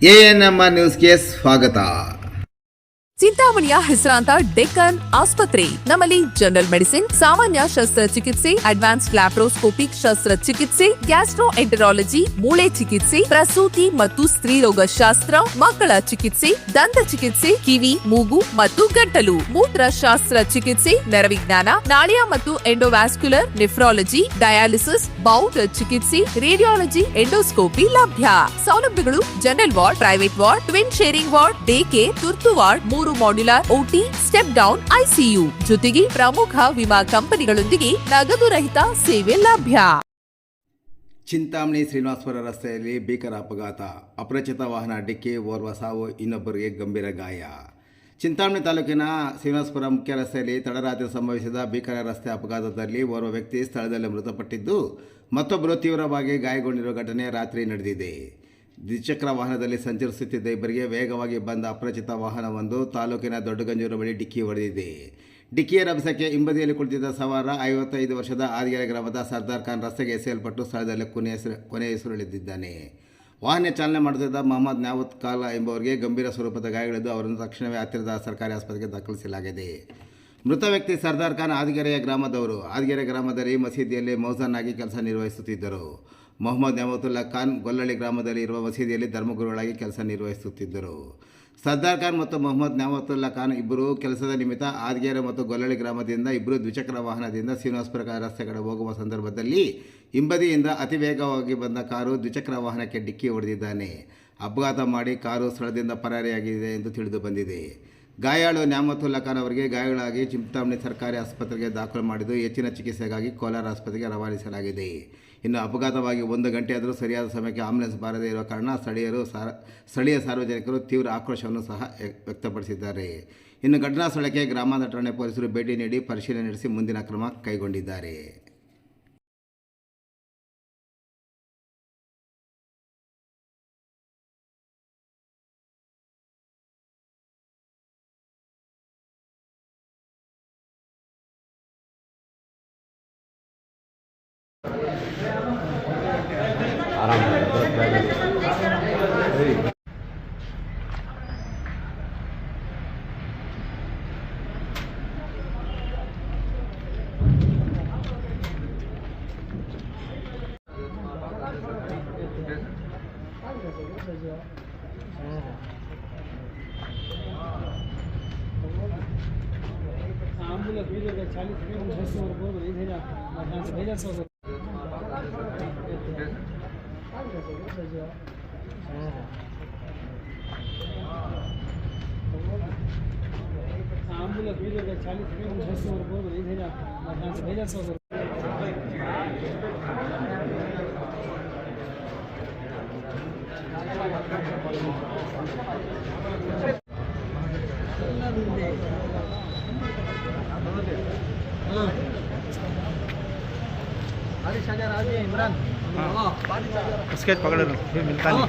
ANMR ನ್ಯೂಸ್ಗೆ ಸ್ವಾಗತ. ಚಿಂತಾಮಣಿಯ ಹೆಸರಾಂತ ಡೆಕ್ಕನ್ ಆಸ್ಪತ್ರೆ. ನಮ್ಮಲ್ಲಿ ಜನರಲ್ ಮೆಡಿಸಿನ್, ಸಾಮಾನ್ಯ ಶಸ್ತ್ರಚಿಕಿತ್ಸೆ, ಅಡ್ವಾನ್ಸ್ ಲ್ಯಾಪ್ರೋಸ್ಕೋಪಿಕ್ ಶಸ್ತ್ರಚಿಕಿತ್ಸೆ, ಗ್ಯಾಸ್ಟ್ರೋಎಂಟರಾಲಜಿ, ಮೂಳೆ ಚಿಕಿತ್ಸೆ, ಪ್ರಸೂತಿ ಮತ್ತು ಸ್ತ್ರೀರೋಗ ಶಾಸ್ತ್ರ, ಮಕ್ಕಳ ಚಿಕಿತ್ಸೆ, ದಂತ ಚಿಕಿತ್ಸೆ, ಕಿವಿ, ಮೂಗು ಮತ್ತು ಗಂಟಲು, ಮೂತ್ರಶಾಸ್ತ್ರ ಚಿಕಿತ್ಸೆ, ನರವಿಜ್ಞಾನ, ನಾಳಿಯ ಮತ್ತು ಎಂಡೋವ್ಯಾಸ್ಕ್ಯುಲರ್, ನೆಫ್ರಾಲಜಿ, ಡಯಾಲಿಸಿಸ್, ಬೌಲ್ ಚಿಕಿತ್ಸೆ, ರೇಡಿಯಾಲಜಿ, ಎಂಡೋಸ್ಕೋಪಿ ಲಭ್ಯ. ಸೌಲಭ್ಯಗಳು: general ward, private ward, twin sharing ward, day care, ತುರ್ತು ward, 3 modular OT, step down ICU, ಜೊತೆಗೆ ಪ್ರಮುಖ ವಿಮಾ ಕಂಪನಿಗಳೊಂದಿಗೆ ನಗದು ರಹಿತ ಸೇವೆ ಲಭ್ಯ. ಚಿಂತಾಮಣಿ ಶ್ರೀನಿವಾಸಪುರ ರಸ್ತೆಯಲ್ಲಿ ಭೀಕರ ಅಪಘಾತ. ಅಪರಿಚಿತ ವಾಹನ ಡಿಕ್ಕಿ, ಓರ್ವ ಸಾವು, ಇನ್ನೊಬ್ಬರಿಗೆ ಗಂಭೀರ ಗಾಯ. ಚಿಂತಾಮಣಿ ತಾಲೂಕಿನ ಶ್ರೀನಿವಾಸಪುರ ಮುಖ್ಯ ರಸ್ತೆಯಲ್ಲಿ ತಡರಾತ್ರಿ ಸಂಭವಿಸಿದ ಭೀಕರ ರಸ್ತೆ ಅಪಘಾತದಲ್ಲಿ ಓರ್ವ ವ್ಯಕ್ತಿ ಸ್ಥಳದಲ್ಲೇ ಮೃತಪಟ್ಟಿದ್ದು, ಮತ್ತೊಬ್ಬರು ತೀವ್ರವಾಗಿ ಗಾಯಗೊಂಡಿರುವ ಘಟನೆ ರಾತ್ರಿ ನಡೆದಿದೆ. ದ್ವಿಚಕ್ರ ವಾಹನದಲ್ಲಿ ಸಂಚರಿಸುತ್ತಿದ್ದ ಇಬ್ಬರಿಗೆ ವೇಗವಾಗಿ ಬಂದ ಅಪರಿಚಿತ ವಾಹನವೊಂದು ತಾಲೂಕಿನ ದೊಡ್ಡಗಂಜೂರು ಬಳಿ ಡಿಕ್ಕಿ ಹೊಡೆದಿದೆ. ಡಿಕ್ಕಿಯ ರಭಸಕ್ಕೆ ಹಿಂಬದಿಯಲ್ಲಿ ಕುಳಿತಿದ್ದ ಸವಾರ 55 ವರ್ಷದ ಆದಿಗೆರೆ ಗ್ರಾಮದ ಸರ್ದಾರ್ ಖಾನ್ ರಸ್ತೆಗೆ ಎಸೆಯಲ್ಪಟ್ಟು ಸ್ಥಳದಲ್ಲಿ ಕೊನೆಯುಸಿರೆಳೆದಿದ್ದಾನೆ. ವಾಹನ ಚಾಲನೆ ಮಾಡುತ್ತಿದ್ದ ಮೊಹಮ್ಮದ್ ನ್ಯಾವುತ್ ಕಾಲಾ ಎಂಬುವರಿಗೆ ಗಂಭೀರ ಸ್ವರೂಪದ ಗಾಯಗಳಿದ್ದು ಅವರನ್ನು ತಕ್ಷಣವೇ ಹತ್ತಿರದ ಸರ್ಕಾರಿ ಆಸ್ಪತ್ರೆಗೆ ದಾಖಲಿಸಲಾಗಿದೆ. ಮೃತ ವ್ಯಕ್ತಿ ಸರ್ದಾರ್ ಖಾನ್ ಆದಿಗೆರೆಯ ಗ್ರಾಮದವರು. ಆದಿಗೆರೆ ಗ್ರಾಮದಲ್ಲಿ ಮಸೀದಿಯಲ್ಲಿ ಮೌಜಾನ್ ಆಗಿ ಕೆಲಸ ನಿರ್ವಹಿಸುತ್ತಿದ್ದರು. ಮೊಹಮ್ಮದ್ ನ್ಯಾಮತುಲ್ಲಾ ಖಾನ್ ಗೊಲ್ಲಳ್ಳಿ ಗ್ರಾಮದಲ್ಲಿ ಇರುವ ಮಸೀದಿಯಲ್ಲಿ ಧರ್ಮಗುರುಗಳಾಗಿ ಕೆಲಸ ನಿರ್ವಹಿಸುತ್ತಿದ್ದರು. ಸರ್ದಾರ್ ಖಾನ್ ಮತ್ತು ಮೊಹಮ್ಮದ್ ನ್ಯಾಮತುಲ್ಲಾ ಖಾನ್ ಇಬ್ಬರು ಕೆಲಸದ ನಿಮಿತ್ತ ಆದಿಗೆರೆ ಮತ್ತು ಗೊಲ್ಲಳ್ಳಿ ಗ್ರಾಮದಿಂದ ಇಬ್ಬರು ದ್ವಿಚಕ್ರ ವಾಹನದಿಂದ ಶ್ರೀನಿವಾಸಪುರ ರಸ್ತೆ ಕಡೆ ಹೋಗುವ ಸಂದರ್ಭದಲ್ಲಿ ಹಿಂಬದಿಯಿಂದ ಅತಿ ವೇಗವಾಗಿ ಬಂದ ಕಾರು ದ್ವಿಚಕ್ರ ವಾಹನಕ್ಕೆ ಡಿಕ್ಕಿ ಹೊಡೆದಿದ್ದಾನೆ. ಅಪಘಾತ ಮಾಡಿ ಕಾರು ಸ್ಥಳದಿಂದ ಪರಾರಿಯಾಗಿದೆ ಎಂದು ತಿಳಿದು ಬಂದಿದೆ. ಗಾಯಾಳು ನ್ಯಾಮತುಲ್ಲಾ ಖಾನ್ ಅವರಿಗೆ ಗಾಯಗಳಾಗಿ ಚಿಂತಾಮಣಿ ಸರ್ಕಾರಿ ಆಸ್ಪತ್ರೆಗೆ ದಾಖಲು ಮಾಡಿದ್ದು ಹೆಚ್ಚಿನ ಚಿಕಿತ್ಸೆಗಾಗಿ ಕೋಲಾರ ಆಸ್ಪತ್ರೆಗೆ ರವಾನಿಸಲಾಗಿದೆ. ಇನ್ನು ಅಪಘಾತವಾಗಿ 1 ಗಂಟೆಯಾದರೂ ಸರಿಯಾದ ಸಮಯಕ್ಕೆ ಆಂಬ್ಯುಲೆನ್ಸ್ ಬಾರದೇ ಇರುವ ಕಾರಣ ಸ್ಥಳೀಯ ಸಾರ್ವಜನಿಕರು ತೀವ್ರ ಆಕ್ರೋಶವನ್ನು ಸಹ ವ್ಯಕ್ತಪಡಿಸಿದ್ದಾರೆ. ಇನ್ನು ಘಟನಾ ಸ್ಥಳಕ್ಕೆ ಗ್ರಾಮಾಂತರ ಠಾಣೆ ಪೊಲೀಸರು ಭೇಟಿ ನೀಡಿ ಪರಿಶೀಲನೆ ನಡೆಸಿ ಮುಂದಿನ ಕ್ರಮ ಕೈಗೊಂಡಿದ್ದಾರೆ. इमरान स्केच पकड़ मिलता नहीं